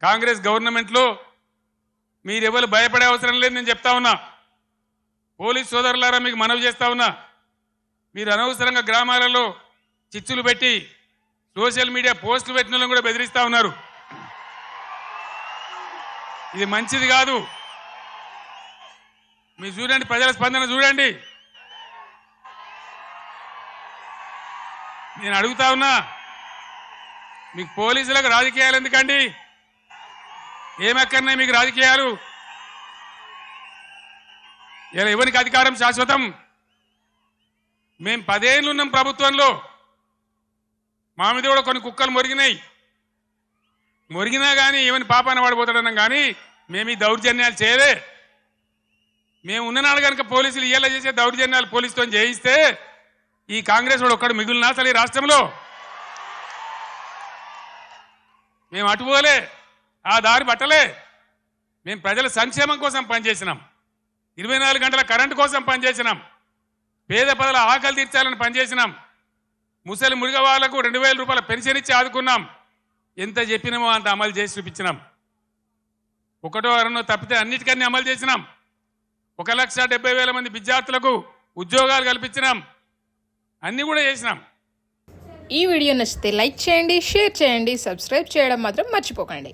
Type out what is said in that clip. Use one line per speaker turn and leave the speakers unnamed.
కాంగ్రెస్ గవర్నమెంట్లో మీరెవరు భయపడే అవసరం లేదు నేను చెప్తా ఉన్నా. పోలీస్ సోదరులారా మీకు మనవి చేస్తా ఉన్నా, మీరు అనవసరంగా గ్రామాలలో చిచ్చులు పెట్టి సోషల్ మీడియా పోస్టులు పెట్టిన వాళ్ళని కూడా బెదిరిస్తా ఉన్నారు. ఇది మంచిది కాదు. మీరు చూడండి, ప్రజల స్పందన చూడండి. నేను అడుగుతా ఉన్నా, మీకు పోలీసులకు రాజకీయాలు ఎందుకండి? ఏమక్కర్నాయి మీకు రాజకీయాలు? ఇలా ఎవరికి అధికారం శాశ్వతం? మేము 10 ఏళ్ళు ఉన్నాం ప్రభుత్వంలో, మా మీద కూడా కొన్ని కుక్కలు మొరిగినా కానీ ఏమని పాపాన పడిపోతాడన్నాం, కానీ మేము ఈ దౌర్జన్యాలు చేయలే. మేము ఉన్ననాడు కనుక పోలీసులు ఇయ్యాల చేసే దౌర్జన్యాలు పోలీసుతో చేయిస్తే ఈ కాంగ్రెస్ వాడు ఒక్కడు మిగులునా అసలు ఈ రాష్ట్రంలో? మేము అటుపోలే, ఆ దారి పట్టలే. మేము ప్రజల సంక్షేమం కోసం పనిచేసినాం, 24 గంటల కరెంటు కోసం పనిచేసినాం, పేద ప్రజల ఆకలి తీర్చాలని పనిచేసినాం, ముసలి మురిగ వాళ్లకు 2000 రూపాయల పెన్షన్ ఇచ్చి ఆదుకున్నాం. ఎంత చెప్పినామో అంత అమలు చేసి చూపించినాం. ఒకటో అరనో తప్పితే అన్నిటికన్నీ అమలు చేసినాం. 1,70,000 మంది విద్యార్థులకు ఉద్యోగాలు కల్పించినాం. అన్నీ కూడా చేసినాం.
ఈ వీడియో నచ్చితే లైక్ చేయండి, షేర్ చేయండి, సబ్స్క్రైబ్ చేయడం మాత్రం మర్చిపోకండి.